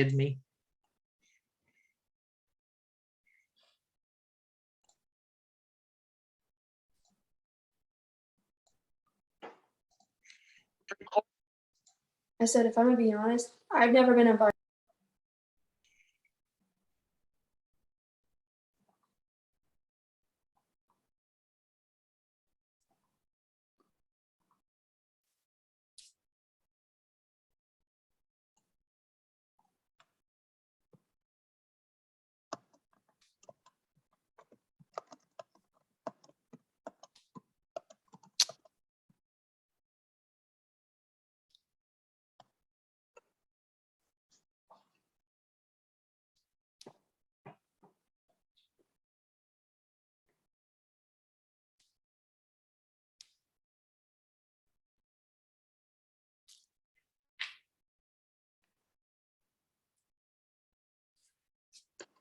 interrupted me. I said, if I'm gonna be honest, I've never been invited.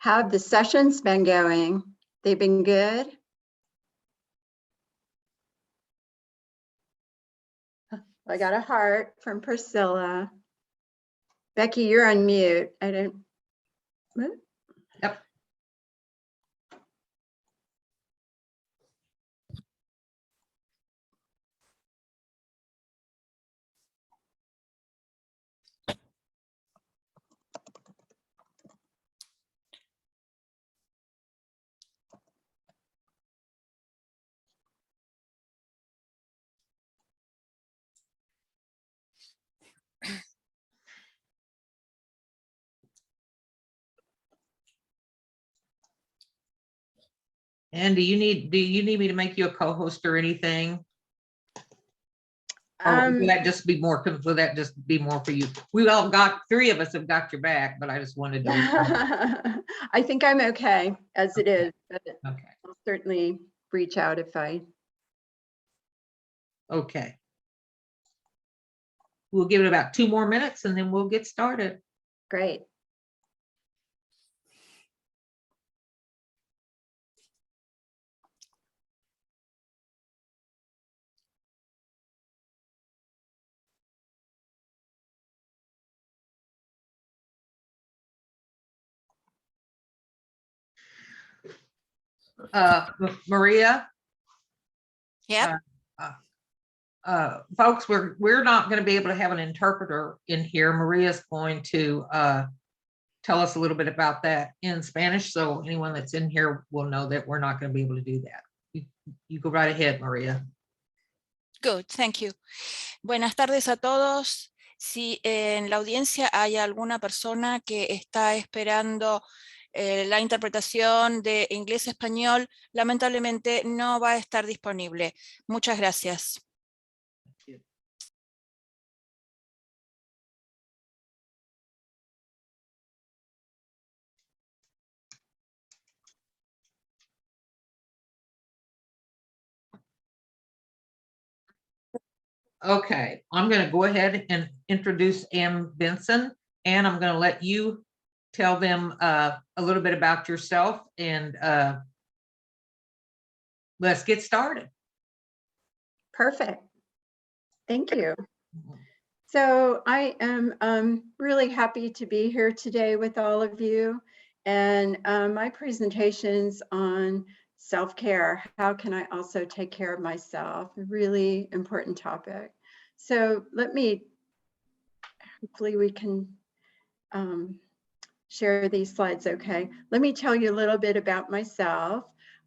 How have the sessions been going? They've been good? I got a heart from Priscilla. Becky, you're on mute. I don't. What? Yep. And do you need me to make you a co-host or anything? Or will that just be more? Will that just be more for you? We all got, 3 of us have got your back, but I just wanted to. I think I'm okay as it is, but Okay. I'll certainly reach out if I. Okay. We'll give it about 2 more minutes and then we'll get started. Great. Maria? Yeah. Folks, we're not going to be able to have an interpreter in here. Maria's going to tell us a little bit about that in Spanish, so anyone that's in here will know that we're not going to be able to do that. You go right ahead, Maria. Good, thank you. Buenas tardes a todos. Si en la audiencia hay alguna persona que está esperando la interpretación de inglés-español, lamentablemente no va a estar disponible. Muchas gracias. Okay, I'm going to go ahead and introduce Ann Benson, and I'm going to let you tell them a little bit about yourself, and let's get started. Perfect. Thank you. So I am really happy to be here today with all of you. And my presentation's on self-care. How can I also take care of myself? A really important topic. So hopefully we can share these slides, okay? Let me tell you a little bit about myself.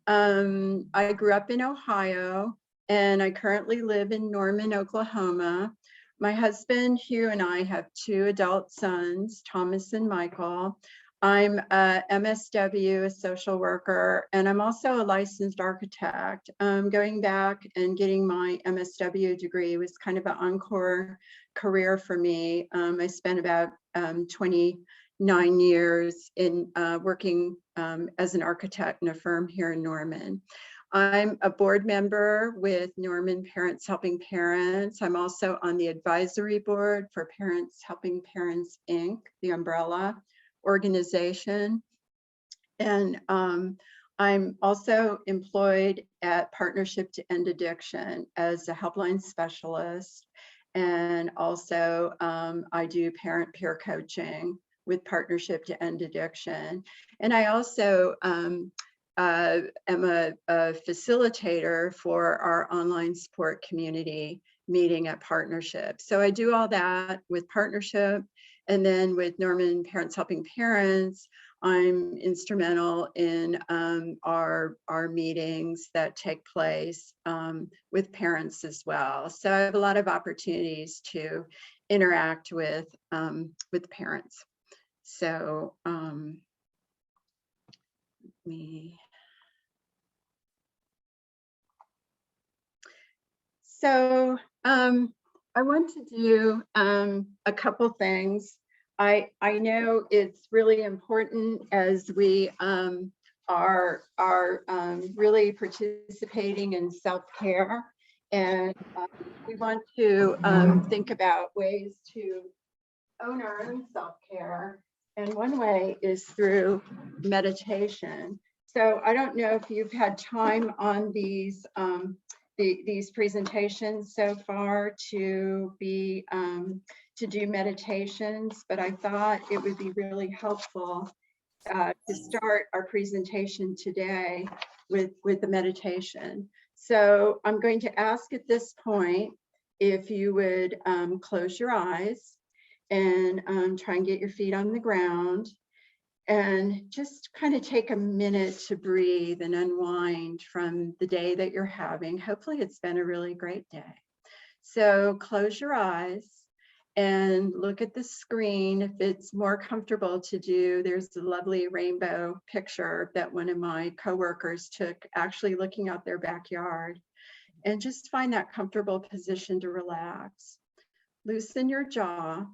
I grew up in Ohio and I currently live in Norman, Oklahoma. My husband, Hugh, and I have 2 adult sons, Thomas and Michael. I'm a MSW, a social worker, and I'm also a licensed architect. Going back and getting my MSW degree was kind of an encore career for me. I spent about 29 years in working as an architect in a firm here in Norman. I'm a board member with Norman Parents Helping Parents. I'm also on the advisory board for Parents Helping Parents, Inc., the umbrella organization. And I'm also employed at Partnership to End Addiction as a helpline specialist. And also I do parent peer coaching with Partnership to End Addiction. And I also am a facilitator for our online support community meeting at Partnership. So I do all that with Partnership, and then with Norman Parents Helping Parents, I'm instrumental in our meetings that take place with parents as well. So I have a lot of opportunities to interact with parents. So I want to do a couple things. I know it's really important as we are really participating in self-care, and we want to think about ways to own our own self-care. And one way is through meditation. So I don't know if you've had time on these presentations so far to do meditations, but I thought it would be really helpful to start our presentation today with the meditation. So I'm going to ask at this point if you would close your eyes and try and get your feet on the ground, and just kind of take a minute to breathe and unwind from the day that you're having. Hopefully it's been a really great day. So close your eyes and look at the screen. If it's more comfortable to do, there's a lovely rainbow picture that one of my coworkers took, actually looking out their backyard. And just find that comfortable position to relax. Loosen your jaw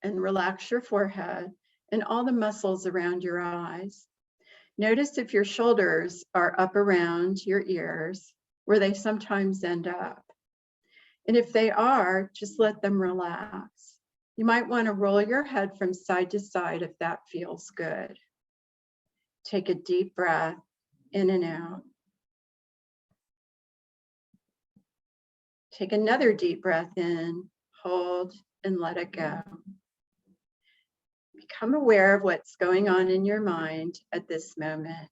and relax your forehead and all the muscles around your eyes. Notice if your shoulders are up around your ears, where they sometimes end up. And if they are, just let them relax. You might want to roll your head from side to side if that feels good. Take a deep breath in and out. Take another deep breath in, hold, and let it go. Become aware of what's going on in your mind at this moment.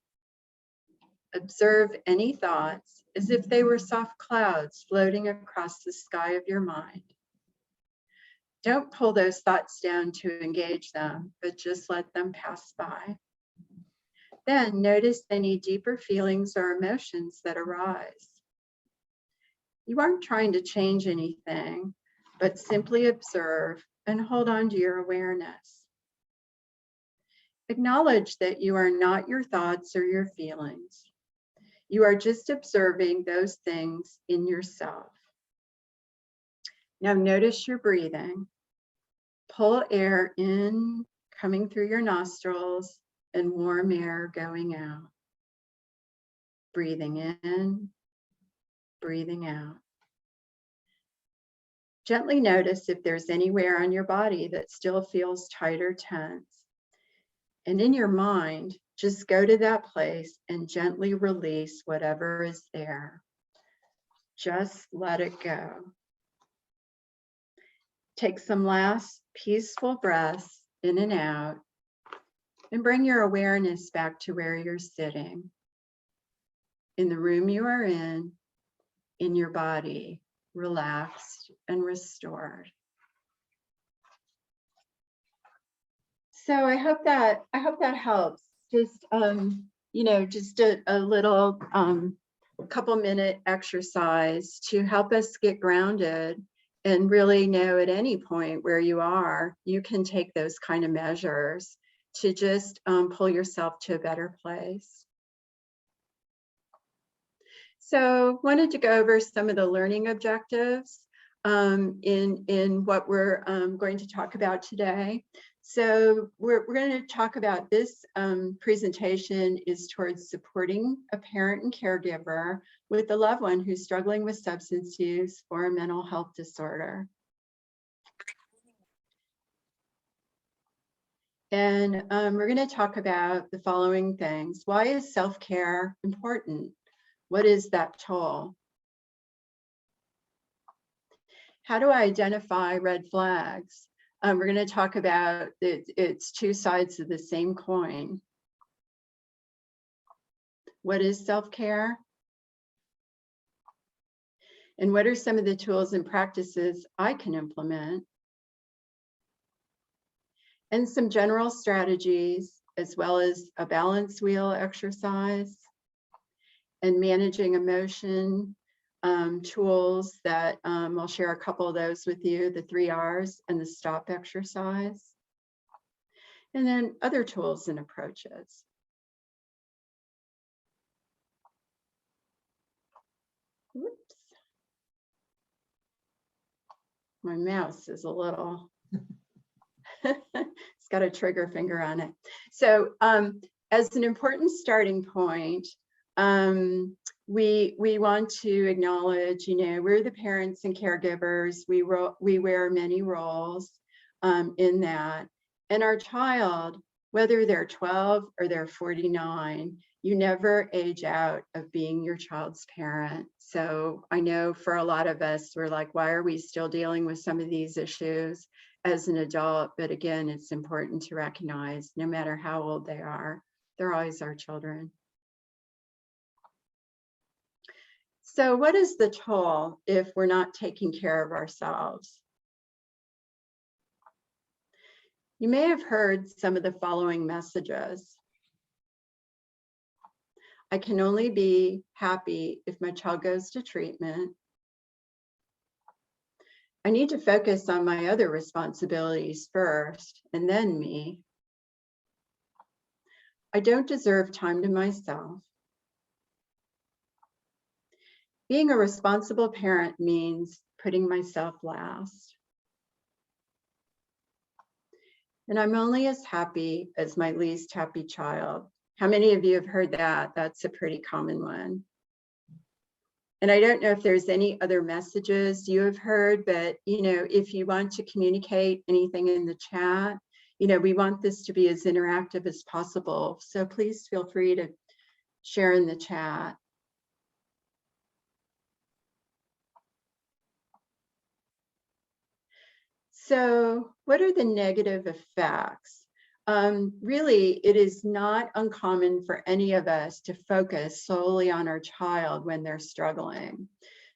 Observe any thoughts as if they were soft clouds floating across the sky of your mind. Don't pull those thoughts down to engage them, but just let them pass by. Then notice any deeper feelings or emotions that arise. You aren't trying to change anything, but simply observe and hold on to your awareness. Acknowledge that you are not your thoughts or your feelings. You are just observing those things in yourself. Now notice your breathing. Pull air in, coming through your nostrils, and warm air going out. Breathing in, breathing out. Gently notice if there's anywhere on your body that still feels tight or tense. And in your mind, just go to that place and gently release whatever is there. Just let it go. Take some last peaceful breaths in and out, and bring your awareness back to where you're sitting, in the room you are in your body, relaxed and restored. So I hope that helps. Just just a little couple minute exercise to help us get grounded and really know at any point where you are, you can take those kind of measures to just pull yourself to a better place. So wanted to go over some of the learning objectives in what we're going to talk about today. So we're going to talk about this presentation is towards supporting a parent and caregiver with a loved one who's struggling with substance use or a mental health disorder. And we're going to talk about the following things. Why is self-care important? What is that toll? How do I identify red flags? We're going to talk about it's two sides of the same coin. What is self-care? And what are some of the tools and practices I can implement? And some general strategies, as well as a balance wheel exercise and managing emotion tools that I'll share a couple of those with you, the 3 R's and the stop exercise. And then other tools and approaches. Whoops. My mouse is a little, it's got a trigger finger on it. So as an important starting point, we want to acknowledge, we're the parents and caregivers. We wear many roles in that. And our child, whether they're 12 or they're 49, you never age out of being your child's parent. So I know for a lot of us, we're like, why are we still dealing with some of these issues as an adult? But again, it's important to recognize no matter how old they are, they're always our children. So what is the toll if we're not taking care of ourselves? You may have heard some of the following messages. I can only be happy if my child goes to treatment. I need to focus on my other responsibilities first, and then me. I don't deserve time to myself. Being a responsible parent means putting myself last. And I'm only as happy as my least happy child. How many of you have heard that? That's a pretty common one. And I don't know if there's any other messages you have heard, but if you want to communicate anything in the chat, we want this to be as interactive as possible. So please feel free to share in the chat. So what are the negative effects? Really, it is not uncommon for any of us to focus solely on our child when they're struggling.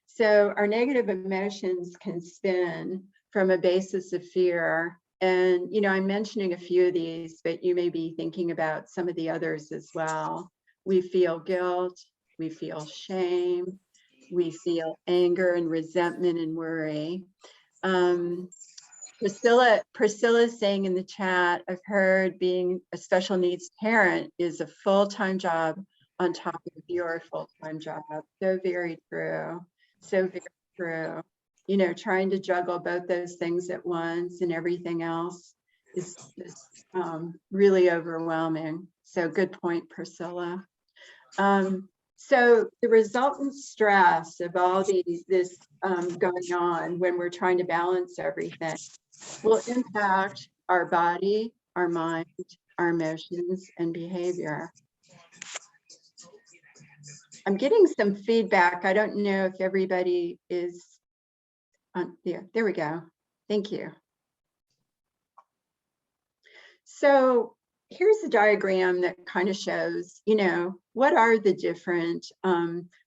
So our negative emotions can spin from a basis of fear. And, I'm mentioning a few of these, but you may be thinking about some of the others as well. We feel guilt, we feel shame, we feel anger and resentment and worry. Priscilla's saying in the chat, I've heard being a special needs parent is a full-time job on top of your full-time job. So very true. So very true. Trying to juggle both those things at once and everything else is really overwhelming. So good point, Priscilla. So the resultant stress of all this going on when we're trying to balance everything will impact our body, our mind, our emotions, and behavior. I'm getting some feedback. I don't know if everybody is on there we go. Thank you. So here's a diagram that kind of shows, what are the different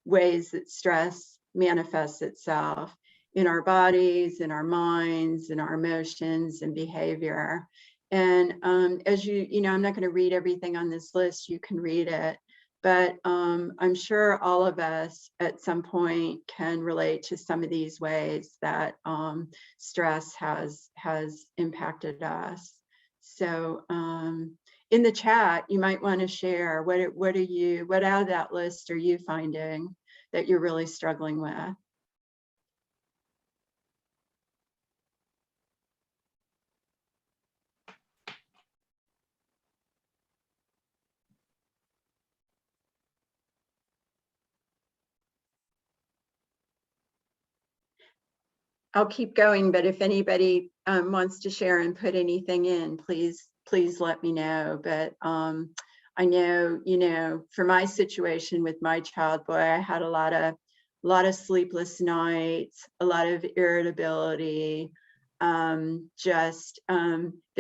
ways that stress manifests itself in our bodies, in our minds, in our emotions and behavior. And as I'm not going to read everything on this list, you can read it, but I'm sure all of us at some point can relate to some of these ways that stress has impacted us. So in the chat, you might want to share what out of that list are you finding that you're really struggling with? I'll keep going, but if anybody wants to share and put anything in, please let me know. But I know, for my situation with my child, boy, I had a lot of sleepless nights, a lot of irritability, there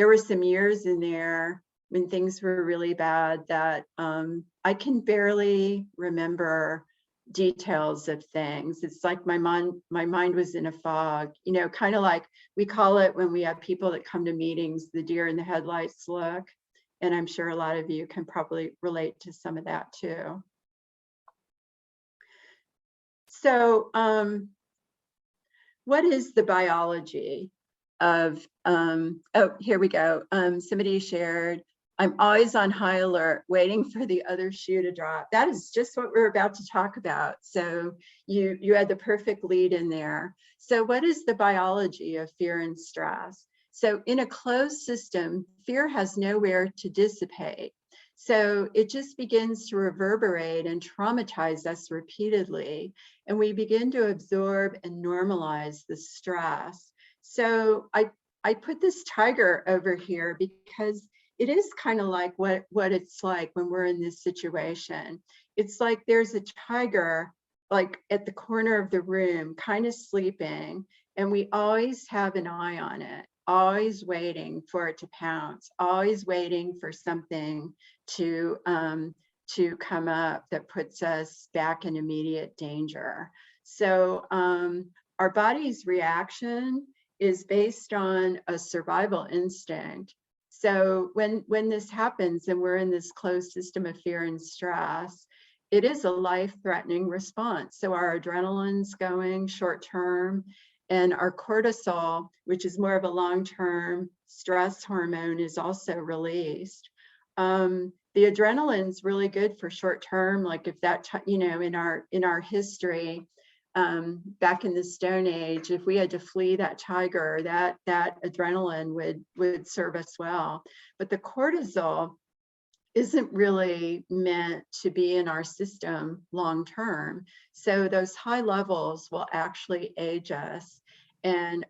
were some years in there when things were really bad that I can barely remember details of things. It's like my mind was in a fog, you know, kind of like we call it when we have people that come to meetings, the deer in the headlights look. And I'm sure a lot of you can probably relate to some of that too. So what is the biology of, oh, here we go. Somebody shared, I'm always on high alert, waiting for the other shoe to drop. That is just what we're about to talk about. So you had the perfect lead in there. So what is the biology of fear and stress? So in a closed system, fear has nowhere to dissipate. So it just begins to reverberate and traumatize us repeatedly. And we begin to absorb and normalize the stress. So I put this tiger over here because it is kind of like what it's like when we're in this situation. It's like there's a tiger like at the corner of the room, kind of sleeping, and we always have an eye on it, always waiting for it to pounce, always waiting for something to come up that puts us back in immediate danger. So our body's reaction is based on a survival instinct. So when this happens and we're in this closed system of fear and stress, it is a life-threatening response. So our adrenaline's going short term, and our cortisol, which is more of a long-term stress hormone, is also released. The adrenaline's really good for short term, like if that, you know, in our history, back in the Stone Age, if we had to flee that tiger, that adrenaline would serve us well. But the cortisol isn't really meant to be in our system long term. So those high levels will actually age us and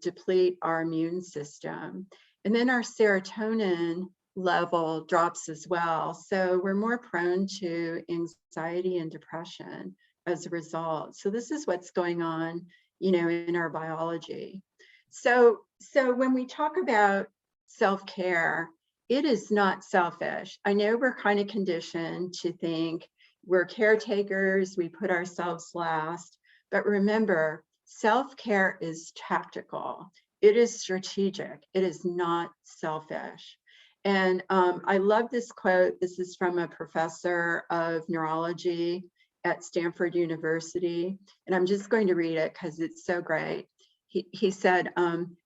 deplete our immune system. And then our serotonin level drops as well. So we're more prone to anxiety and depression as a result. So this is what's going on, you know, in our biology. So when we talk about self-care, it is not selfish. I know we're kind of conditioned to think we're caretakers, we put ourselves last, but remember, self-care is tactical. It is strategic. It is not selfish. And I love this quote. This is from a professor of neurology at Stanford University. And I'm just going to read it because it's so great. He said,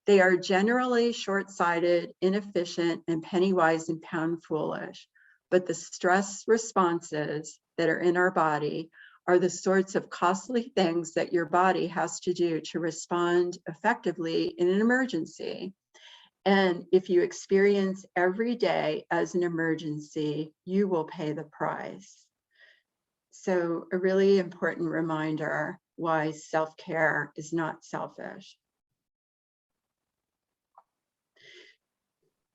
they are generally short-sighted, inefficient, and penny-wise and pound-foolish. But the stress responses that are in our body are the sorts of costly things that your body has to do to respond effectively in an emergency. And if you experience every day as an emergency, you will pay the price. So a really important reminder why self-care is not selfish.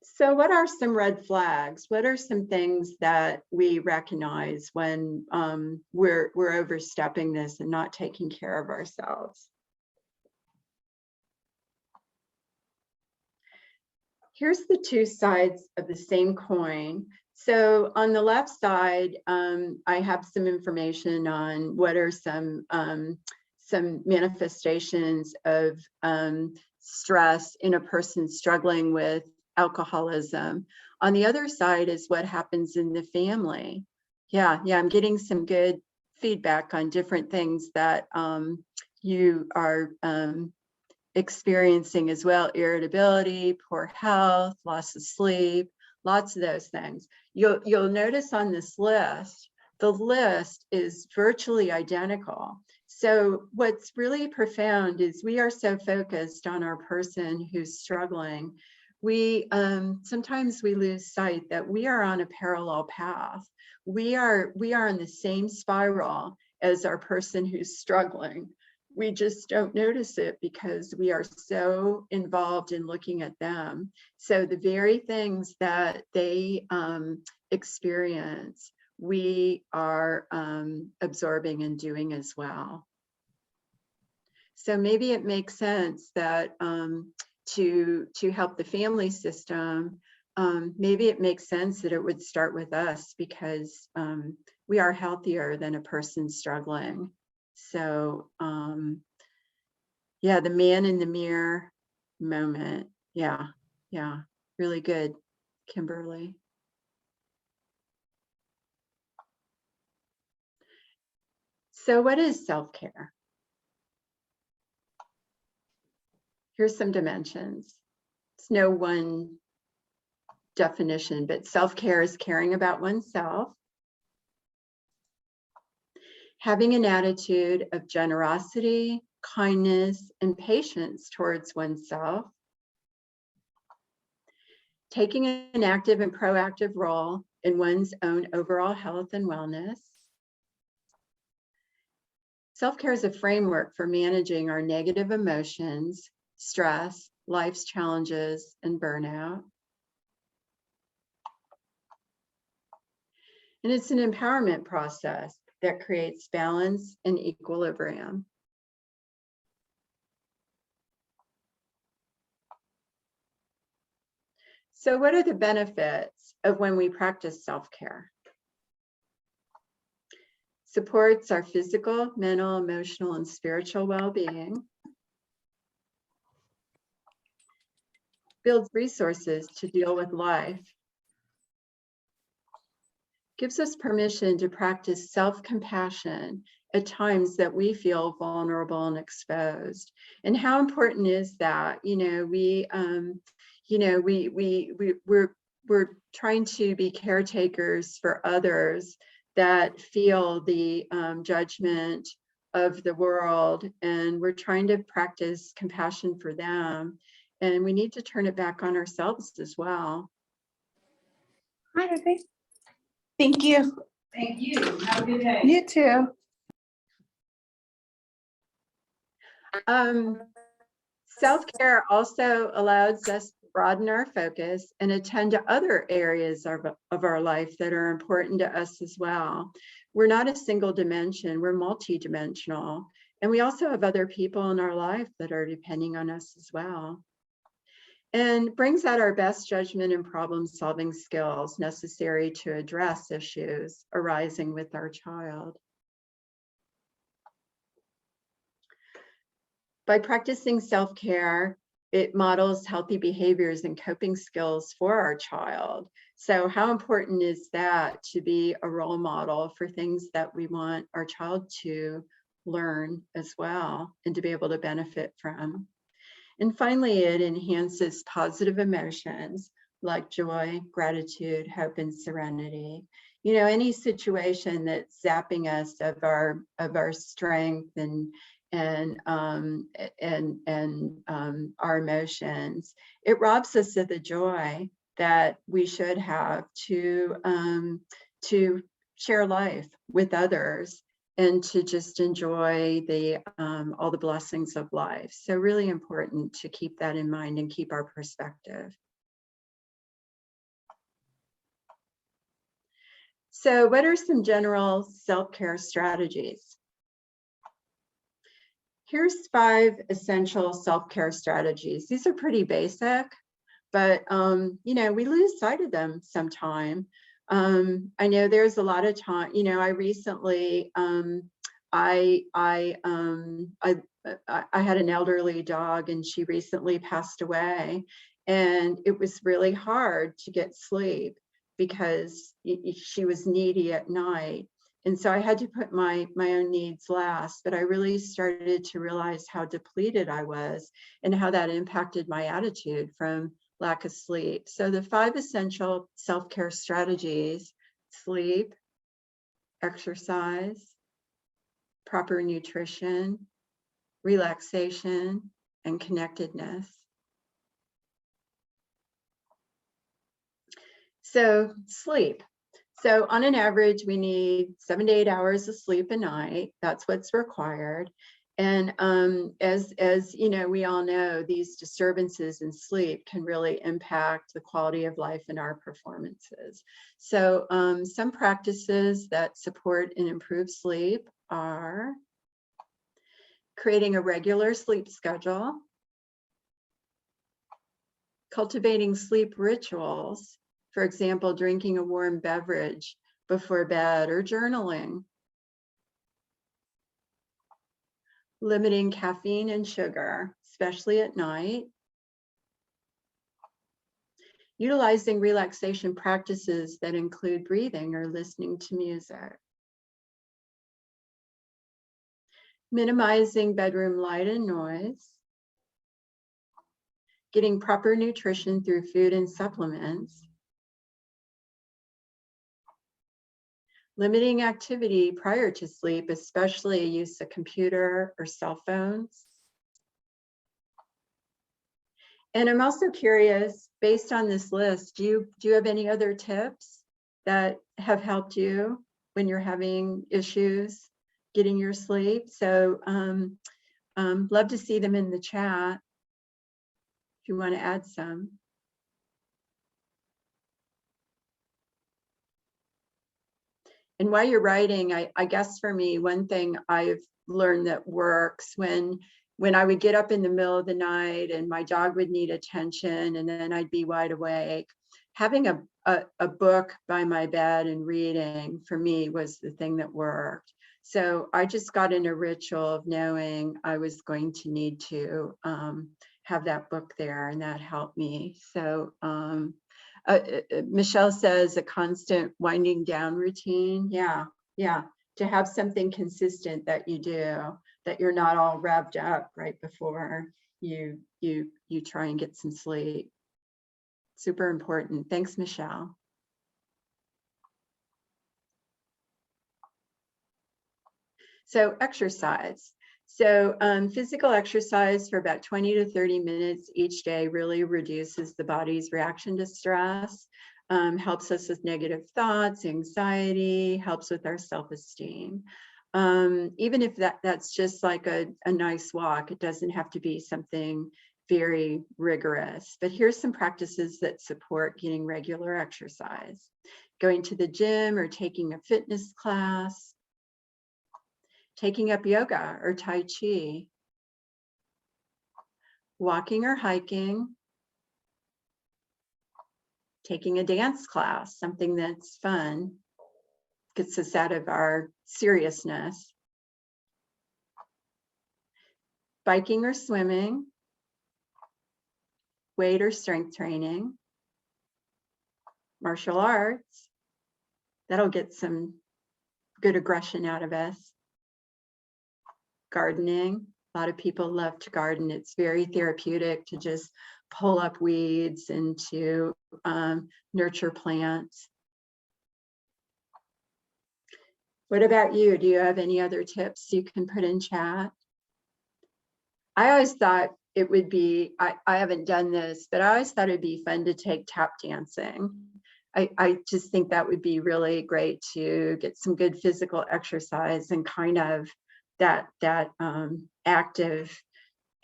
So what are some red flags? What are some things that we recognize when we're overstepping this and not taking care of ourselves? Here's the two sides of the same coin. So on the left side, I have some information on what are some manifestations of stress in a person struggling with alcoholism. On the other side is what happens in the family. Yeah, I'm getting some good feedback on different things that you are experiencing as well: irritability, poor health, loss of sleep, lots of those things. You'll notice on this list, the list is virtually identical. So what's really profound is we are so focused on our person who's struggling. We sometimes we lose sight that we are on a parallel path. We are in the same spiral as our person who's struggling. We just don't notice it because we are so involved in looking at them. So the very things that they experience, we are absorbing and doing as well. So maybe it makes sense that to help the family system, maybe it makes sense that it would start with us, because we are healthier than a person struggling. So yeah, the man in the mirror moment. Yeah, really good, Kimberly. So what is self-care? Here's some dimensions. It's no one definition, but self-care is caring about oneself, having an attitude of generosity, kindness, and patience towards oneself, taking an active and proactive role in one's own overall health and wellness. Self-care is a framework for managing our negative emotions, stress, life's challenges, and burnout. And it's an empowerment process that creates balance and equilibrium. So what are the benefits of when we practice self-care? Supports our physical, mental, emotional, and spiritual well-being. Builds resources to deal with life. Gives us permission to practice self-compassion at times that we feel vulnerable and exposed. And how important is that? We're trying to be caretakers for others that feel the judgment of the world, and we're trying to practice compassion for them. And we need to turn it back on ourselves as well. Hi, Ruthie. Thank you. Thank you. Have a good day. You too. Self-care also allows us to broaden our focus and attend to other areas of our life that are important to us as well. We're not a single dimension, we're multidimensional. And we also have other people in our life that are depending on us as well. And brings out our best judgment and problem-solving skills necessary to address issues arising with our child. By practicing self-care, it models healthy behaviors and coping skills for our child. So how important is that, to be a role model for things that we want our child to learn as well and to be able to benefit from? And finally, it enhances positive emotions like joy, gratitude, hope, and serenity. You know, any situation that's zapping us of our strength and our emotions, it robs us of the joy that we should have to share life with others and to just enjoy all the blessings of life. So really important to keep that in mind and keep our perspective. So what are some general self-care strategies? Here's 5 essential self-care strategies. These are pretty basic, but we lose sight of them sometime. I know there's a lot of time. I recently I had an elderly dog, and she recently passed away, and it was really hard to get sleep because she was needy at night. And so I had to put my own needs last, but I really started to realize how depleted I was and how that impacted my attitude from lack of sleep. So the 5 essential self-care strategies: sleep, exercise, proper nutrition, relaxation, and connectedness. So sleep. So on an average, we need 7 to 8 hours of sleep a night. That's what's required. And as we all know, these disturbances in sleep can really impact the quality of life and our performances. So some practices that support and improve sleep are creating a regular sleep schedule, cultivating sleep rituals, for example, drinking a warm beverage before bed or journaling, limiting caffeine and sugar, especially at night, utilizing relaxation practices that include breathing or listening to music, minimizing bedroom light and noise, getting proper nutrition through food and supplements, limiting activity prior to sleep, especially use of computer or cell phones. And I'm also curious, based on this list, do you have any other tips that have helped you when you're having issues getting your sleep? So love to see them in the chat if you want to add some. And while you're writing, I guess for me, one thing I've learned that works when I would get up in the middle of the night and my dog would need attention and then I'd be wide awake, having a book by my bed and reading for me was the thing that worked. So I just got in a ritual of knowing I was going to need to have that book there, and that helped me. So Michelle says a constant winding down routine. Yeah. To have something consistent that you do, that you're not all revved up right before you try and get some sleep. Super important. Thanks, Michelle. So exercise. So physical exercise for about 20 to 30 minutes each day really reduces the body's reaction to stress, helps us with negative thoughts, anxiety, helps with our self-esteem. Even if that's just like a nice walk, it doesn't have to be something very rigorous. But here's some practices that support getting regular exercise. Going to the gym or taking a fitness class, taking up yoga or Tai Chi, walking or hiking, taking a dance class, something that's fun, gets us out of our seriousness, biking or swimming, weight or strength training, martial arts, that'll get some good aggression out of us. Gardening, a lot of people love to garden. It's very therapeutic to just pull up weeds and to nurture plants. What about you? Do you have any other tips you can put in chat? I always thought it would be, I haven't done this, but I always thought it'd be fun to take tap dancing. I just think that would be really great to get some good physical exercise and kind of that active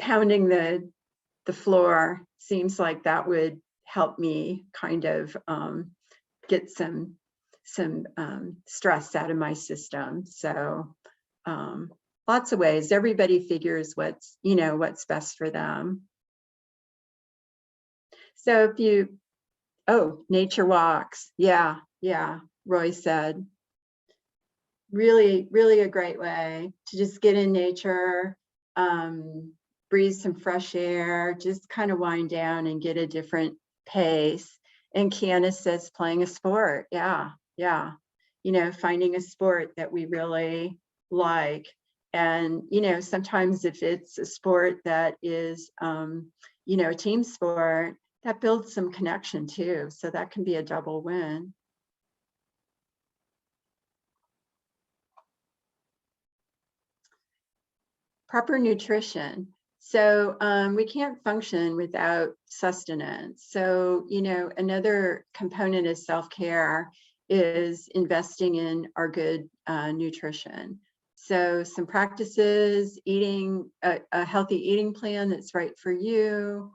pounding the floor seems like that would help me kind of get some stress out of my system. So lots of ways. Everybody figures what's best for them. So if you, nature walks. Yeah, Roy said. Really, really a great way to just get in nature, breathe some fresh air, just kind of wind down and get a different pace. And Candace says playing a sport. Yeah. Finding a sport that we really like. And, sometimes if it's a sport that is, a team sport, that builds some connection too. So that can be a double win. Proper nutrition. So we can't function without sustenance. So, another component of self-care is investing in our good nutrition. So some practices, eating a healthy eating plan that's right for you,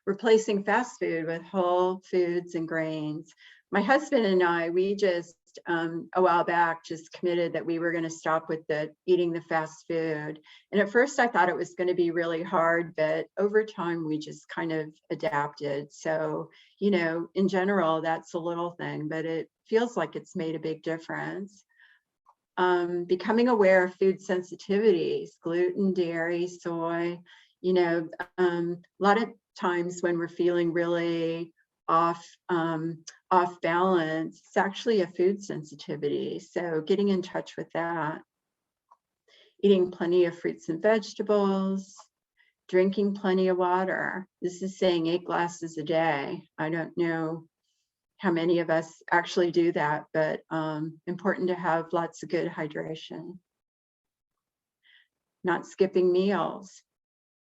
replacing fast food with whole foods and grains. My husband and I, we just a while back just committed that we were going to stop with eating the fast food. And at first I thought it was going to be really hard, but over time we just kind of adapted. So, you know, in general, that's a little thing, but it feels like it's made a big difference. Becoming aware of food sensitivities, gluten, dairy, soy, you know, a lot of times when we're feeling really off balance, it's actually a food sensitivity. So getting in touch with that. Eating plenty of fruits and vegetables, drinking plenty of water. This is saying 8 glasses a day. I don't know how many of us actually do that, but important to have lots of good hydration. Not skipping meals.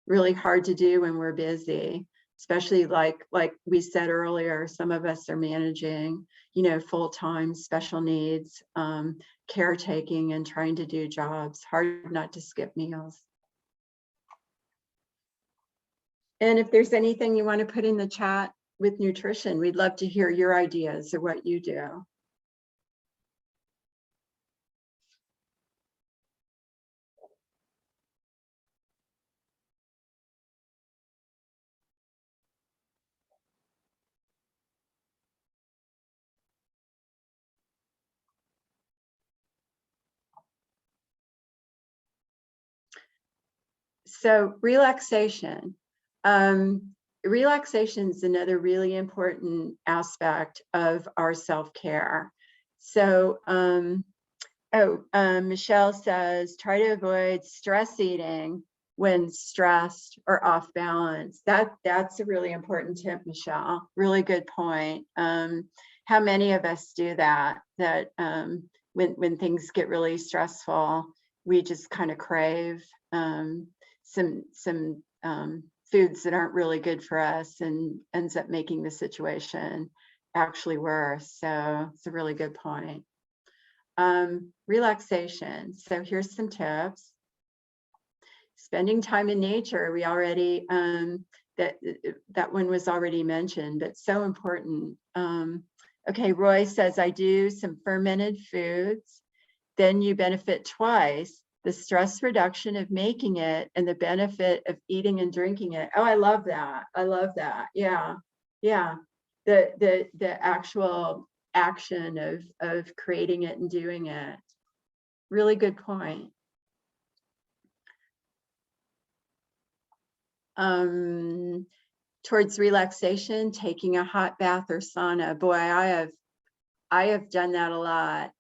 Really hard to do when we're busy, especially like we said earlier, some of us are managing, you know, full-time special needs, caretaking and trying to do jobs. Hard not to skip meals. And if there's anything you want to put in the chat with nutrition, we'd love to hear your ideas of what you do. So relaxation. Relaxation is another really important aspect of our self-care. So, Michelle says, try to avoid stress eating when stressed or off balance. That's a really important tip, Michelle. Really good point. How many of us do that? When things get really stressful, we just kind of crave some foods that aren't really good for us and ends up making the situation actually worse. So it's a really good point. Relaxation. So here's some tips. Spending time in nature. We already, that one was already mentioned, but so important. Okay, Roy says, I do some fermented foods. Then you benefit twice. The stress reduction of making it and the benefit of eating and drinking it. Oh, I love that. I love that. Yeah. Yeah. The actual action of creating it and doing it. Really good point. Towards relaxation, taking a hot bath or sauna. Boy, I have done that a lot.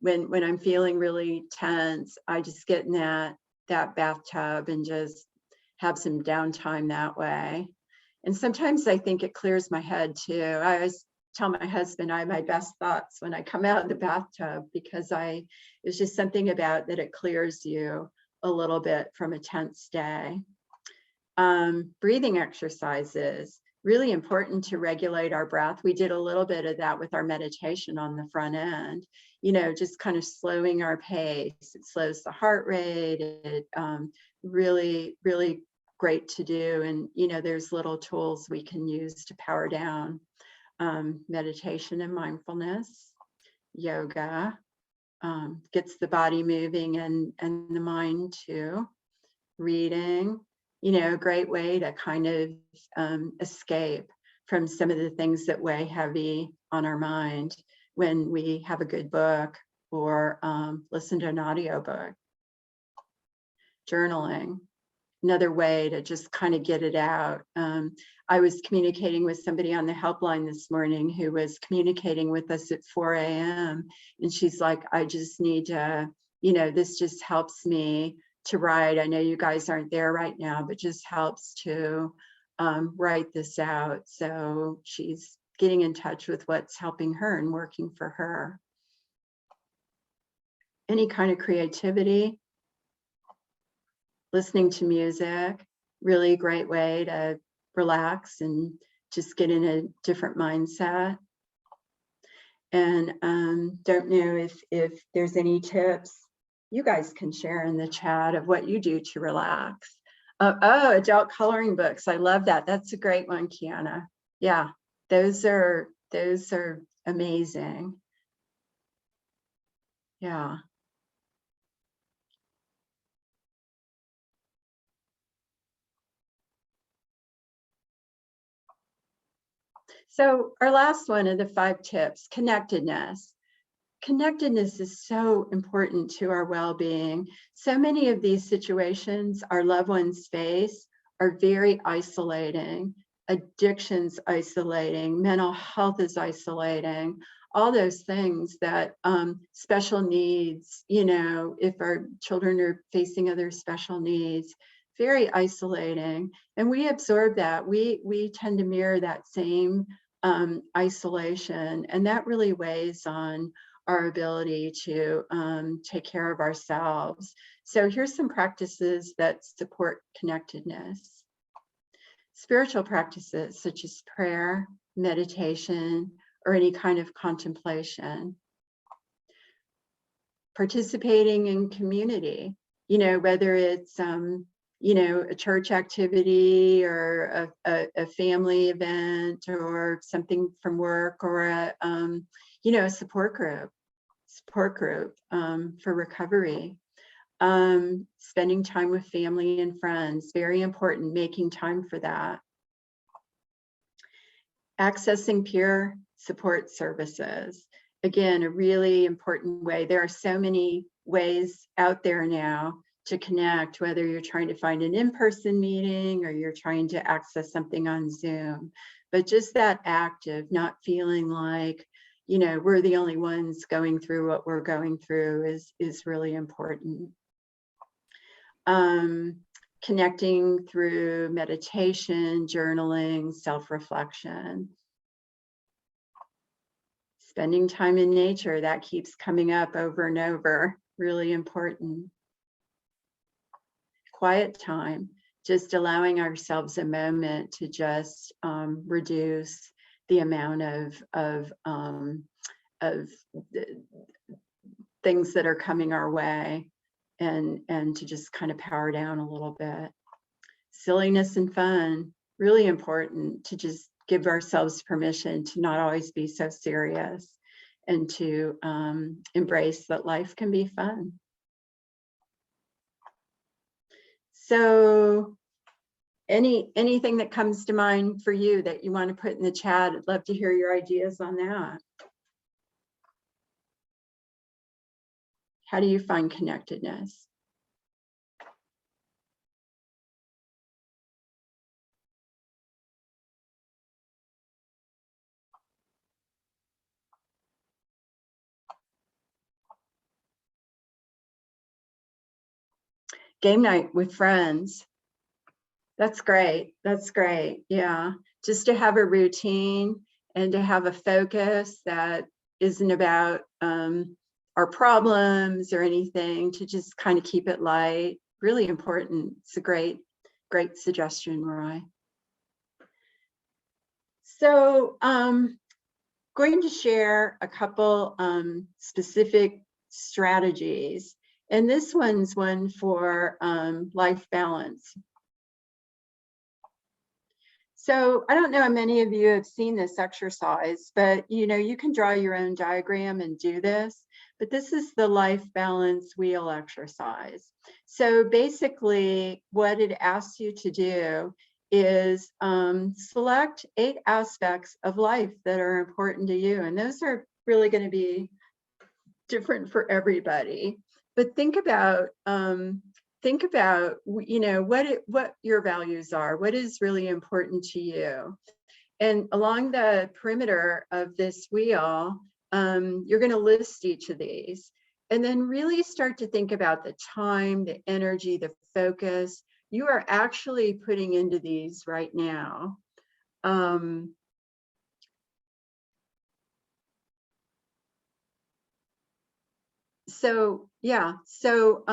When I'm feeling really tense, I just get in that bathtub and just have some downtime that way. And sometimes I think it clears my head too. I always tell my husband I have my best thoughts when I come out of the bathtub because it's just something about that it clears you a little bit from a tense day. Breathing exercises. Really important to regulate our breath. We did a little bit of that with our meditation on the front end, you know, just kind of slowing our pace. It slows the heart rate. It really, really great to do. And, you know, there's little tools we can use to power down. Meditation and mindfulness, yoga, gets the body moving and the mind too. Reading. You know, a great way to kind of escape from some of the things that weigh heavy on our mind when we have a good book or listen to an audiobook. Journaling, another way to just kind of get it out. I was communicating with somebody on the helpline this morning who was communicating with us at 4 a.m. And she's like, I just need to, you know, this just helps me to write. I know you guys aren't there right now, but just helps to write this out. So she's getting in touch with what's helping her and working for her. Any kind of creativity, listening to music, really great way to relax and just get in a different mindset. And don't know if there's any tips you guys can share in the chat of what you do to relax. Oh, adult coloring books. I love that. That's a great one, Kiana. Yeah, those are amazing. Yeah. So our last one of the 5 tips, connectedness. Connectedness is so important to our well-being. So many of these situations our loved ones face are very isolating. Addiction's isolating, mental health is isolating, all those things that special needs, you know, if our children are facing other special needs, very isolating. And we absorb that. We tend to mirror that same isolation, and that really weighs on our ability to take care of ourselves. So here's some practices that support connectedness. Spiritual practices such as prayer, meditation, or any kind of contemplation. Participating in community, you know, whether it's you know, a church activity or a family event or something from work, or a you know, a support group for recovery. Spending time with family and friends, very important, making time for that. Accessing peer support services, again, a really important way. There are so many ways out there now to connect, whether you're trying to find an in-person meeting or you're trying to access something on Zoom. But just that act of not feeling like, you know, we're the only ones going through what we're going through is really important. Connecting through meditation, journaling, self-reflection. Spending time in nature, that keeps coming up over and over, really important. Quiet time, just allowing ourselves a moment to just reduce the amount of things that are coming our way, and to just kind of power down a little bit. Silliness and fun, really important, to just give ourselves permission to not always be so serious, and to embrace that life can be fun. So anything that comes to mind for you that you want to put in the chat, I'd love to hear your ideas on that. How do you find connectedness? Game night with friends. That's great. That's great. Yeah. Just to have a routine and to have a focus that isn't about our problems or anything, to just kind of keep it light. Really important. It's a great suggestion, Roy. So going to share a couple specific strategies. And this one's one for life balance. So I don't know how many of you have seen this exercise, but you know, you can draw your own diagram and do this, but this is the life balance wheel exercise. So basically what it asks you to do is select 8 aspects of life that are important to you. And those are really going to be different for everybody. But think about you know, what your values are, what is really important to you. And along the perimeter of this wheel, you're going to list each of these, and then really start to think about the time, the energy, the focus you are actually putting into these right now. So yeah, so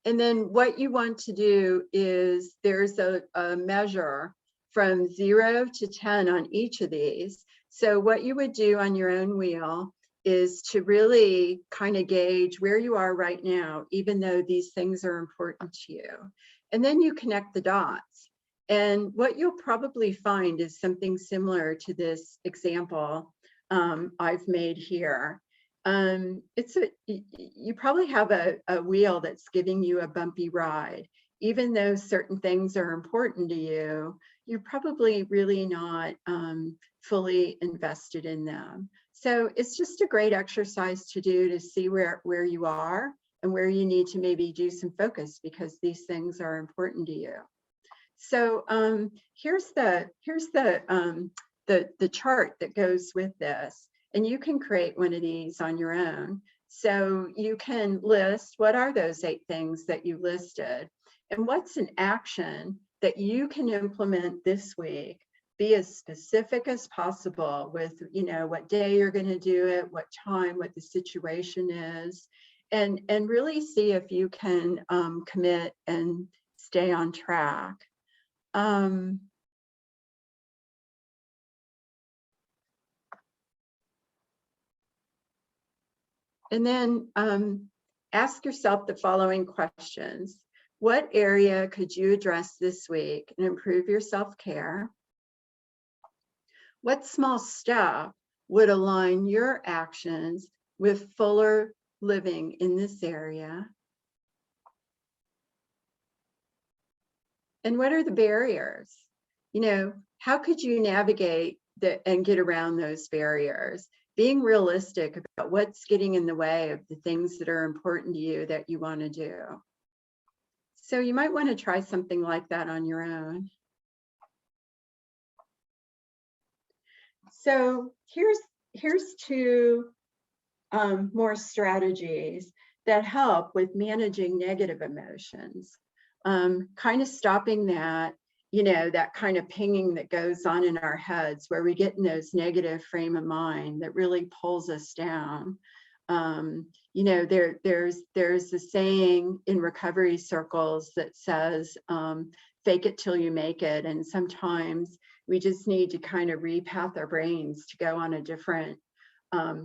and then what you want to do is there's a measure from 0 to 10 on each of these. So what you would do on your own wheel is to really kind of gauge where you are right now, even though these things are important to you. And then you connect the dots. And what you'll probably find is something similar to this example I've made here. You probably have a wheel that's giving you a bumpy ride. Even though certain things are important to you, you're probably really not fully invested in them. So it's just a great exercise to do to see where you are and where you need to maybe do some focus, because these things are important to you. So here's the chart that goes with this, and you can create one of these on your own. So you can list, what are those 8 things that you listed, and what's an action that you can implement this week. Be as specific as possible with, you know, what day you're going to do it, what time, what the situation is, and really see if you can commit and stay on track. And then ask yourself the following questions. What area could you address this week and improve your self-care? What small step would align your actions with fuller living in this area? And what are the barriers? You know, how could you navigate and get around those barriers? Being realistic about what's getting in the way of the things that are important to you that you want to do. So you might want to try something like that on your own. So here's 2 more strategies that help with managing negative emotions. Kind of stopping that, you know, that kind of pinging that goes on in our heads where we get in those negative frame of mind that really pulls us down. You know, there's a saying in recovery circles that says, fake it till you make it. And sometimes we just need to kind of repath our brains to go on a different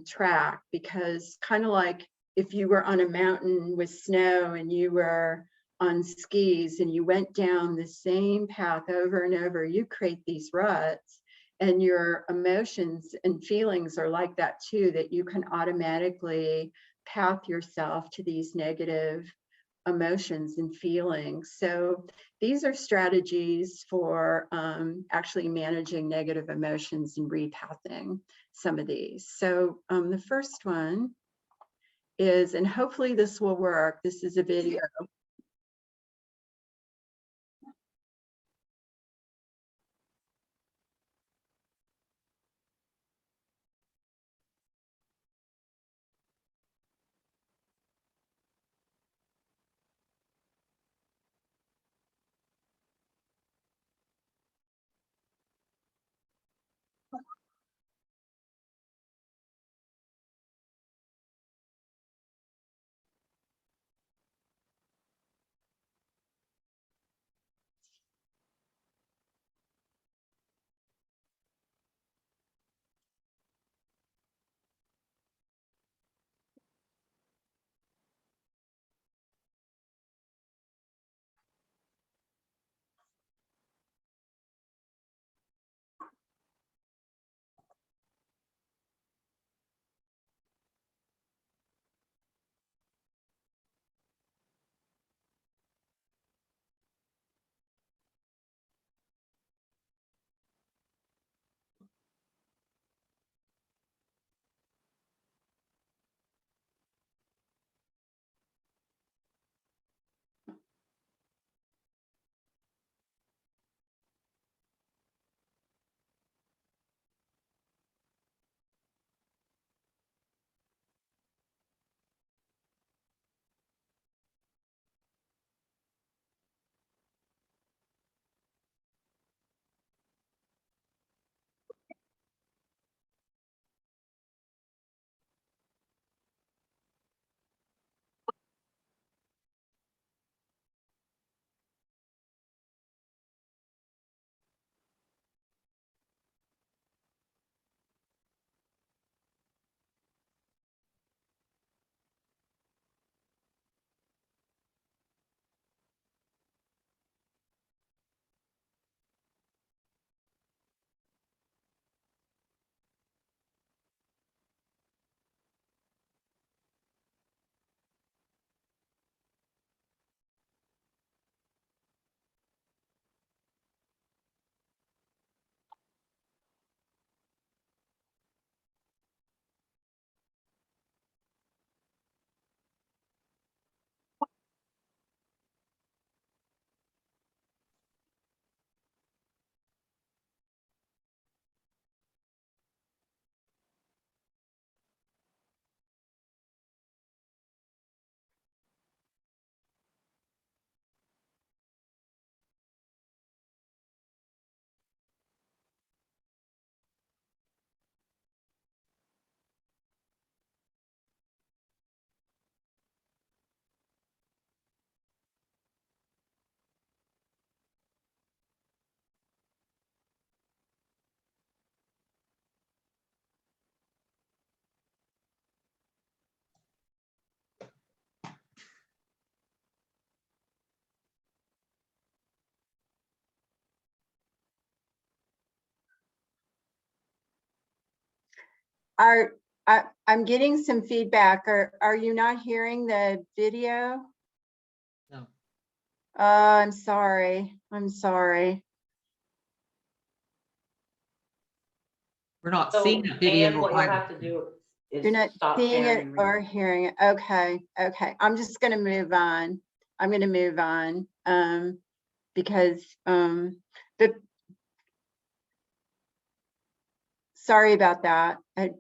track, because kind of like if you were on a mountain with snow and you were on skis and you went down the same path over and over, you create these ruts, and your emotions and feelings are like that too, that you can automatically path yourself to these negative emotions and feelings. So these are strategies for actually managing negative emotions and repathing some of these. So the first one is, and hopefully this will work, this is a video. I'm getting some feedback. Are you not hearing the video? No. I'm sorry. I'm sorry. We're not So, seeing the video. and what you'll either. have to do is You're not stop seeing it sharing. or hearing it. Okay, okay. I'm just gonna move on. I'm gonna move on. Because sorry about that. I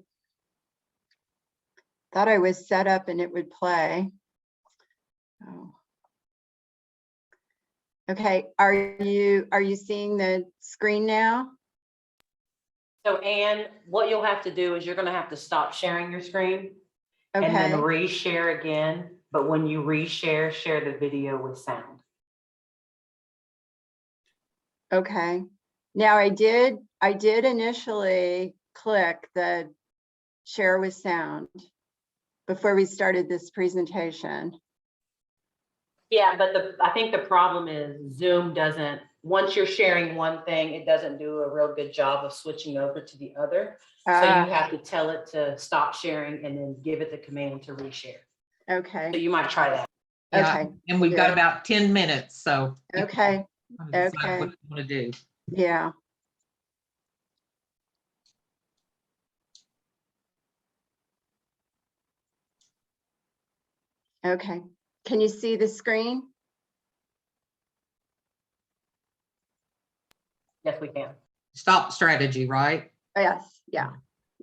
thought I was set up and it would play. Oh. Okay, are you seeing the screen now? So, Anne, what you'll have to do is you're gonna have to stop sharing your screen and then Okay, reshare again. But when you reshare, share the video with sound. okay. Now I did initially click the share with sound before we started this presentation. Yeah, but I think the problem is Zoom doesn't, once you're sharing one thing, it doesn't do a real good job of switching over to the other. So you have to tell it to stop sharing and then give it the command to reshare. So Okay, you might try that. Yeah, okay, and we've got good. about 10 minutes, so. you Okay, can decide okay. What you want to do. yeah. Okay, can you see the screen? Yes, we can. Stop strategy, right? Yes, yeah,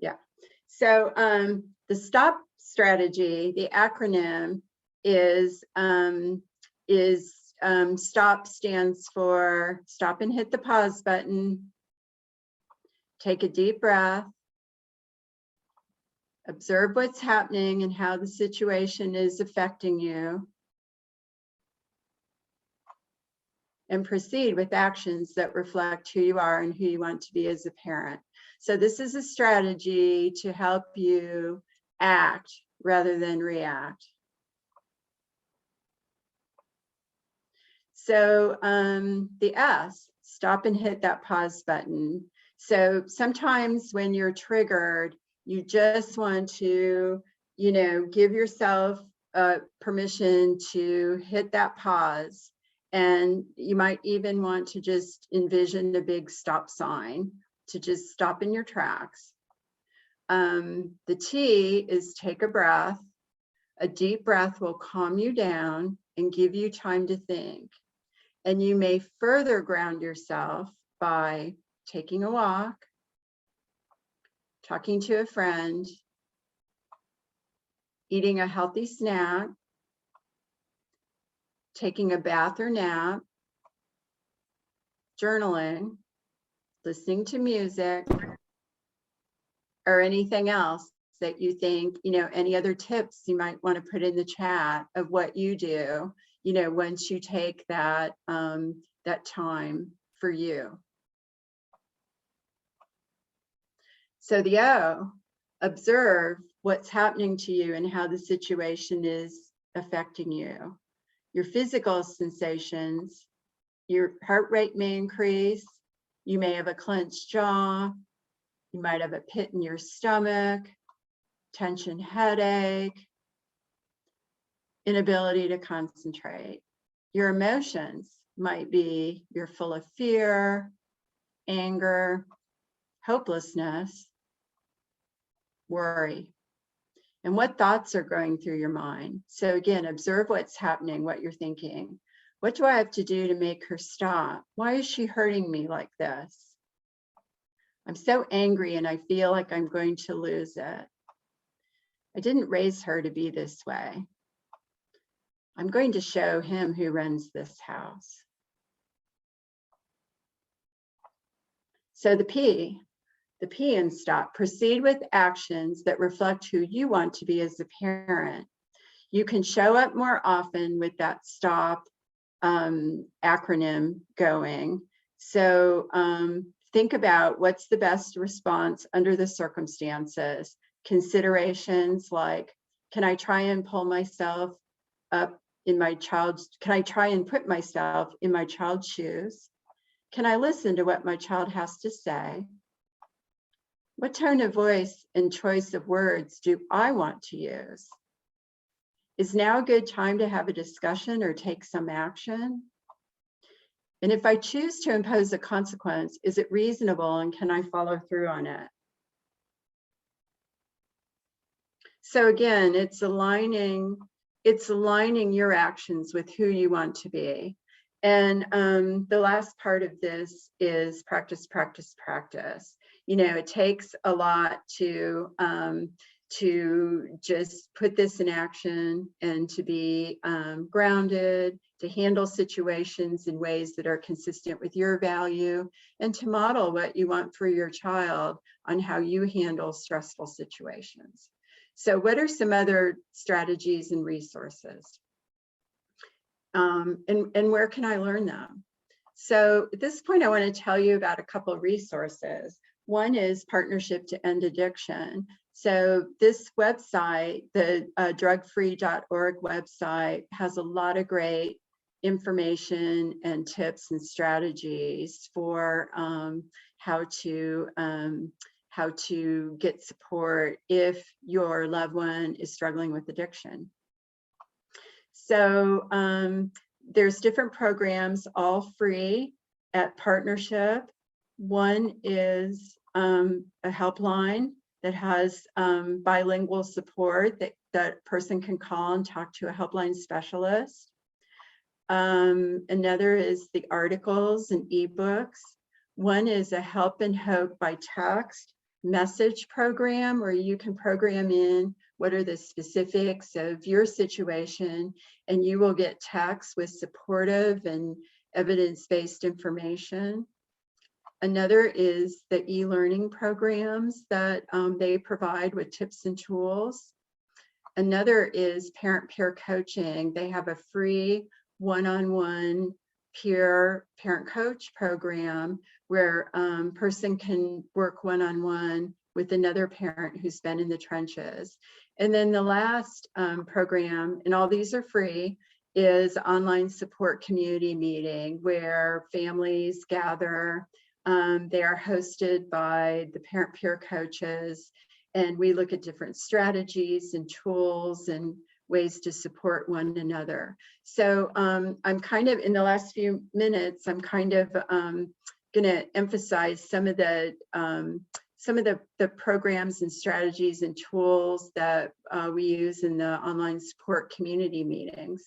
yeah. So the STOP strategy, the acronym is STOP stands for stop and hit the pause button. Take a deep breath. Observe what's happening and how the situation is affecting you. And proceed with actions that reflect who you are and who you want to be as a parent. So this is a strategy to help you act rather than react. So the S, stop and hit that pause button. So sometimes when you're triggered, you just want to, give yourself permission to hit that pause. And you might even want to just envision a big stop sign to just stop in your tracks. The T is take a breath. A deep breath will calm you down and give you time to think. And you may further ground yourself by taking a walk, talking to a friend, eating a healthy snack, taking a bath or nap, journaling, listening to music, or anything else that you think, any other tips you might want to put in the chat of what you do, once you take that, that time for you. So the O, observe what's happening to you and how the situation is affecting you. Your physical sensations, your heart rate may increase. You may have a clenched jaw. You might have a pit in your stomach, tension headache, inability to concentrate. Your emotions might be you're full of fear, anger, hopelessness, worry. And what thoughts are going through your mind? So again, observe what's happening, what you're thinking. What do I have to do to make her stop? Why is she hurting me like this? I'm so angry and I feel like I'm going to lose it. I didn't raise her to be this way. I'm going to show him who runs this house. So the P in stop, proceed with actions that reflect who you want to be as a parent. You can show up more often with that STOP acronym going. So think about what's the best response under the circumstances. Considerations like, can I try and pull myself up in my child's, can I try and put myself in my child's shoes? Can I listen to what my child has to say? What tone of voice and choice of words do I want to use? Is now a good time to have a discussion or take some action? And if I choose to impose a consequence, is it reasonable and can I follow through on it? So again, it's aligning your actions with who you want to be. And the last part of this is practice, practice, practice. You know, it takes a lot to just put this in action and to be grounded, to handle situations in ways that are consistent with your value, and to model what you want for your child on how you handle stressful situations. So what are some other strategies and resources? And where can I learn them? So at this point, I want to tell you about a couple of resources. One is Partnership to End Addiction. So this website, the drugfree.org website, has a lot of great information and tips and strategies for how to get support if your loved one is struggling with addiction. So there's different programs, all free at Partnership. One is a helpline that has bilingual support that person can call and talk to a helpline specialist. Another is the articles and ebooks. One is a Help and Hope by Text message program where you can program in what are the specifics of your situation, and you will get texts with supportive and evidence-based information. Another is the e-learning programs that they provide with tips and tools. Another is Parent Peer Coaching. They have a free one-on-one peer parent coach program where person can work one-on-one with another parent who's been in the trenches. And then the last program, and all these are free, is online support community meeting where families gather. They are hosted by the parent peer coaches, and we look at different strategies and tools and ways to support one another. So I'm kind of, in the last few minutes, I'm kind of going to emphasize some of the programs and strategies and tools that we use in the online support community meetings.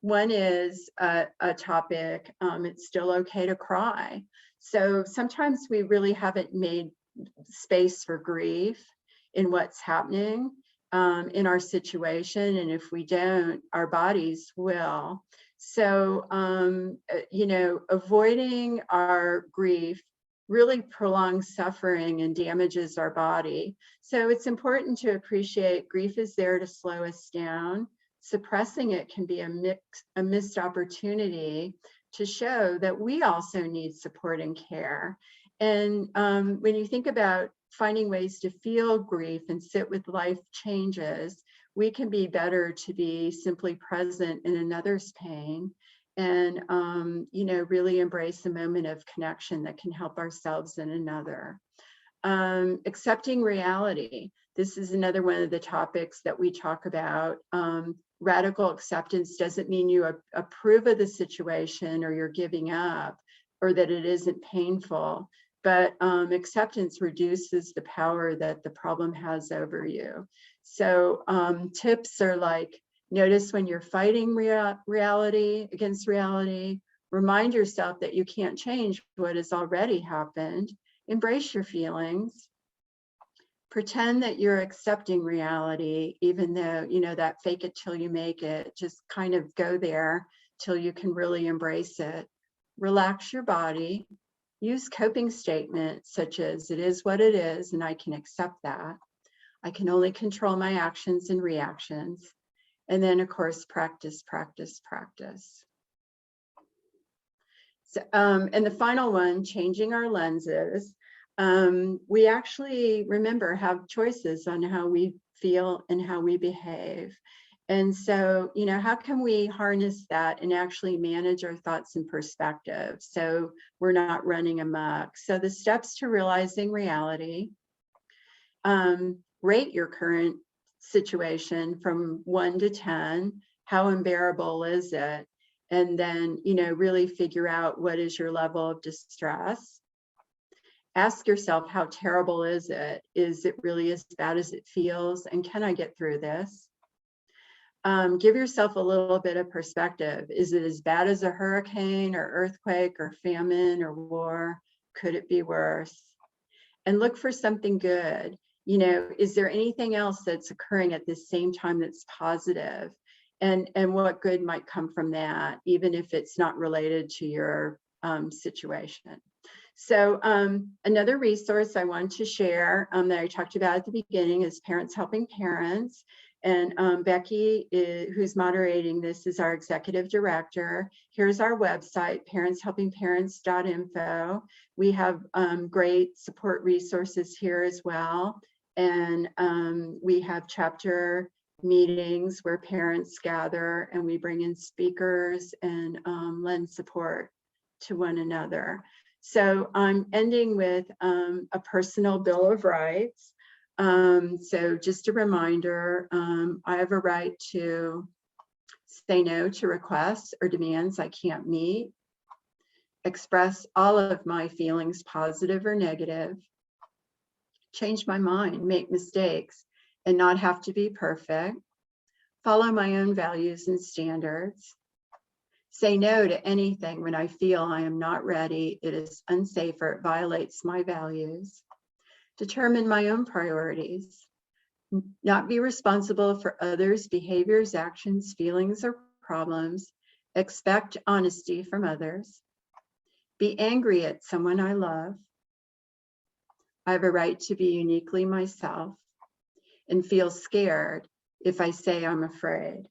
One is a topic, it's still okay to cry. So sometimes we really haven't made space for grief in what's happening in our situation. And if we don't, our bodies will. So, you know, avoiding our grief really prolongs suffering and damages our body. So it's important to appreciate grief is there to slow us down. Suppressing it can be a missed opportunity to show that we also need support and care. And when you think about finding ways to feel grief and sit with life changes, we can be better to be simply present in another's pain and, you know, really embrace a moment of connection that can help ourselves and another. Accepting reality. This is another one of the topics that we talk about. Radical acceptance doesn't mean you approve of the situation or you're giving up or that it isn't painful, but acceptance reduces the power that the problem has over you. So tips are like, notice when you're fighting reality against reality, remind yourself that you can't change what has already happened, embrace your feelings, pretend that you're accepting reality, even though, you know, that fake it till you make it, just kind of go there till you can really embrace it. Relax your body, use coping statements such as it is what it is, and I can accept that. I can only control my actions and reactions. And then of course, practice, practice, practice. So, and the final one, changing our lenses. We actually, remember, have choices on how we feel and how we behave. And so, you know, how can we harness that and actually manage our thoughts and perspectives so we're not running amok? So the steps to realizing reality: rate your current situation from 1 to 10. How unbearable is it? And then, really figure out what is your level of distress. Ask yourself, how terrible is it? Is it really as bad as it feels? And can I get through this? Give yourself a little bit of perspective. Is it as bad as a hurricane or earthquake or famine or war? Could it be worse? And look for something good. Is there anything else that's occurring at the same time that's positive? And what good might come from that, even if it's not related to your situation. So another resource I want to share that I talked about at the beginning is Parents Helping Parents. And Becky, who's moderating this, is our executive director. Here's our website, parentshelpingparents.info. We have great support resources here as well. And we have chapter meetings where parents gather and we bring in speakers and lend support to one another. So I'm ending with a personal Bill of Rights. So just a reminder, I have a right to say no to requests or demands I can't meet, express all of my feelings, positive or negative, change my mind, make mistakes, and not have to be perfect, follow my own values and standards, say no to anything when I feel I am not ready, it is unsafe, or it violates my values, determine my own priorities, not be responsible for others' behaviors, actions, feelings, or problems, expect honesty from others, be angry at someone I love. I have a right to be uniquely myself and feel scared if I say I'm afraid.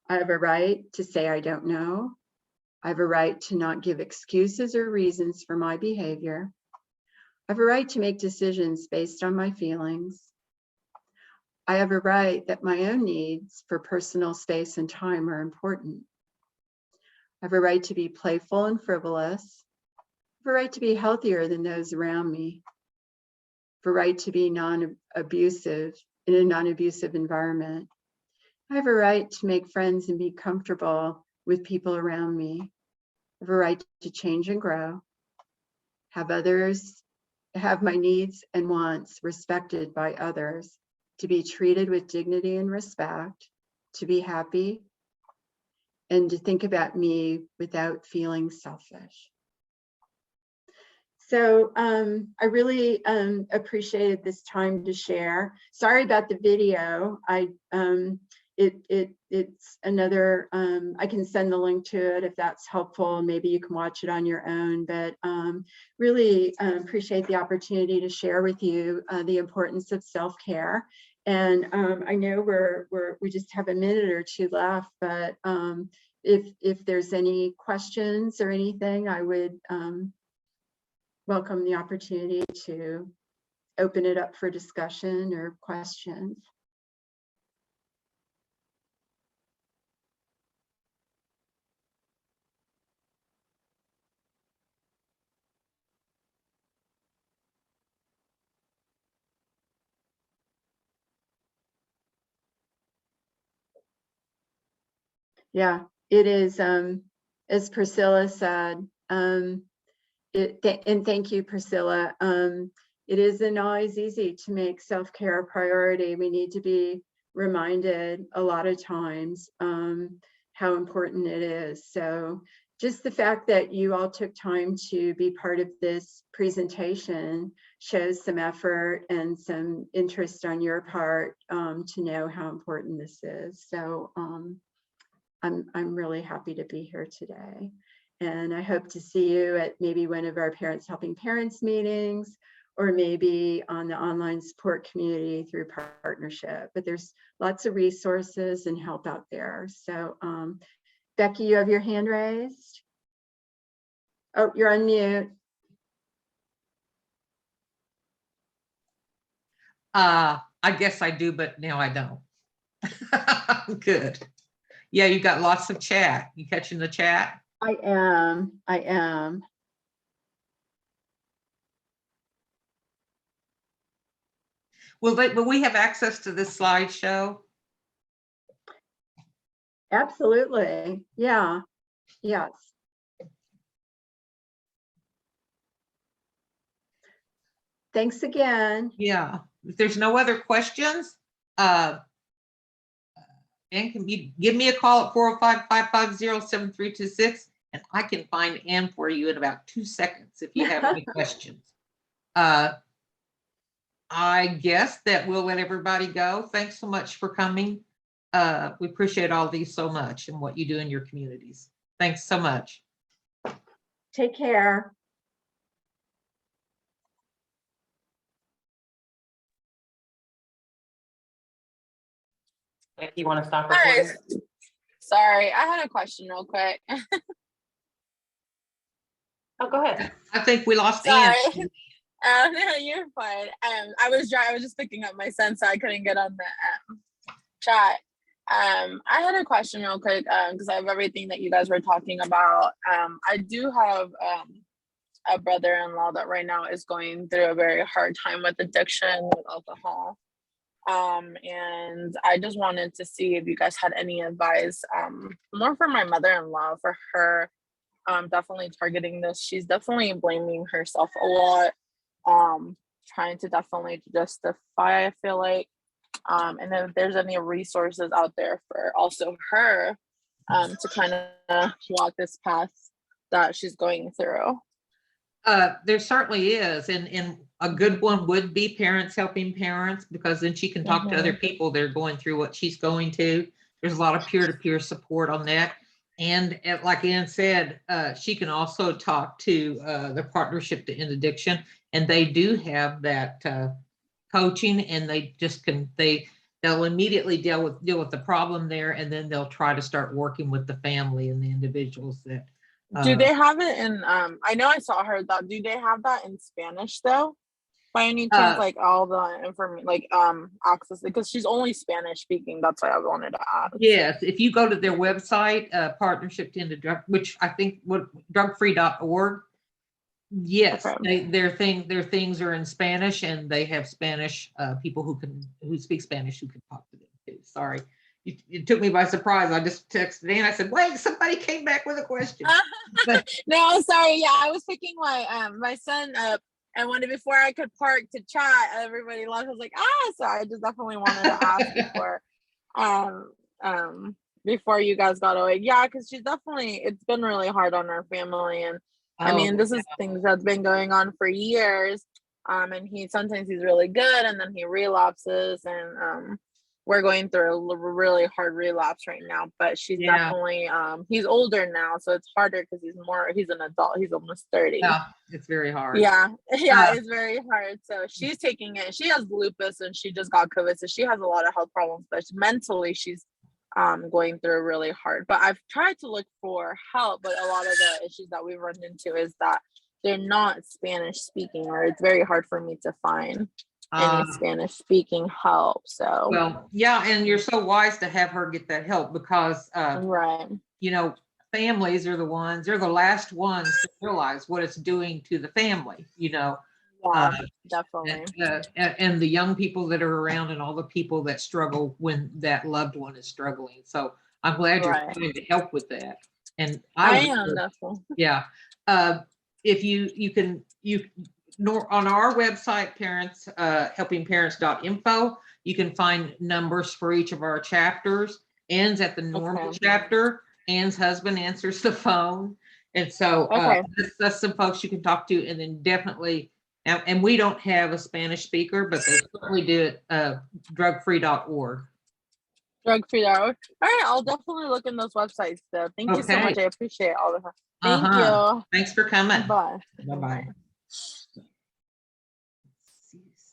I have a right to say I don't know. I have a right to not give excuses or reasons for my behavior. I have a right to make decisions based on my feelings. I have a right that my own needs for personal space and time are important. I have a right to be playful and frivolous. I have a right to be healthier than those around me. I have a right to be non-abusive in a non-abusive environment. I have a right to make friends and be comfortable with people around me. I have a right to change and grow. Have my needs and wants respected by others, to be treated with dignity and respect, to be happy, and to think about me without feeling selfish. So I really appreciated this time to share. Sorry about the video. It's another, I can send the link to it if that's helpful. Maybe you can watch it on your own, but really appreciate the opportunity to share with you the importance of self-care. And I know we just have a minute or two left, but if there's any questions or anything, I would welcome the opportunity to open it up for discussion or questions. Yeah, it is, as Priscilla said, and thank you, Priscilla. It isn't always easy to make self-care a priority. We need to be reminded a lot of times how important it is. So just the fact that you all took time to be part of this presentation shows some effort and some interest on your part to know how important this is. So I'm really happy to be here today. And I hope to see you at maybe one of our Parents Helping Parents meetings, or maybe on the online support community through partnership. But there's lots of resources and help out there. So Becky, you have your hand raised. Oh, you're on mute. I guess I do, but now I don't. Good. Yeah, you got lots of chat. You catching the chat? I am. will we have access to this slideshow? Absolutely. Yeah. Yes. Thanks again. Yeah, if there's no other questions, Ann, can you give me a call at 405-550-7326, and I can find Ann for you in about 2 seconds if you have any questions. I guess that we'll let everybody go. Thanks so much for coming. We appreciate all these so much and what you do in your communities. Thanks so much. Take care. If you want to stop Hi. recording. Sorry, I had a question real quick. Oh, go ahead. I think we lost Ann. Sorry. No, you're fine. I was just picking up my son, so I couldn't get on the chat. I had a question real quick because I have everything that you guys were talking about. I do have a brother-in-law that right now is going through a very hard time with addiction with alcohol. And I just wanted to see if you guys had any advice, more for my mother-in-law, for her, definitely targeting this. She's definitely blaming herself a lot, trying to definitely justify, I feel like, and then if there's any resources out there for also her, to kind of walk this path that she's going through. There certainly is, and a good one would be Parents Helping Parents, because then she can talk to other people that are going through what she's going to. There's a lot of peer-to-peer support on that. And like Ann said, she can also talk to the Partnership to End Addiction, and they do have that coaching, and they just they'll immediately deal with the problem there, and then they'll try to start working with the family and the individuals that. Do they have it in, I know I saw her that, do they have that in Spanish though? By any chance, like all the information, like access, because she's only Spanish speaking. That's why I wanted to ask. Yes, if you go to their website, Partnership to End Drug, which I think drugfree.org. Yes, Okay. their things are in Spanish, and they have Spanish people who speak Spanish who can talk to them too. Sorry. You took me by surprise. I just texted Ann. I said, wait, somebody came back with a question. No, sorry. Yeah, I was picking my son up, and before I could park to chat, everybody left. I was like, so I just definitely wanted to ask before you guys got away. Yeah, because it's been really hard on our family, and I mean, this is things that's been going on for years. And sometimes he's really good, and then he relapses, and we're going through a really hard relapse right now, but she's definitely, he's older now, so it's harder because he's an adult, he's almost 30. Yeah, it's very hard. Yeah, it's very hard. So she's taking it. She has lupus and she just got COVID, so she has a lot of health problems, but mentally she's going through really hard. But I've tried to look for help, but a lot of the issues that we run into is that they're not Spanish speaking, or it's very hard for me to find any Spanish speaking help. So well, yeah, and you're so wise to have her get that help, because right, families are they're the last ones to realize what it's doing to the family, definitely, and the young people that are around, and all the people that struggle when that loved one is struggling. So I'm glad you're trying to help with that. And I am definitely. Yeah. If you can on our website, helpingparents.info, you can find numbers for each of our chapters. Ann's at the Normal chapter. Ann's husband answers the phone. And so that's some folks you can talk to, and then definitely, and we don't have a Spanish speaker, but they certainly do it, drugfree.org. Drugfree.org. All right, I'll definitely look in those websites though. Thank you so much. I appreciate all of that. Thank you. Thanks for coming. Bye. Bye-bye.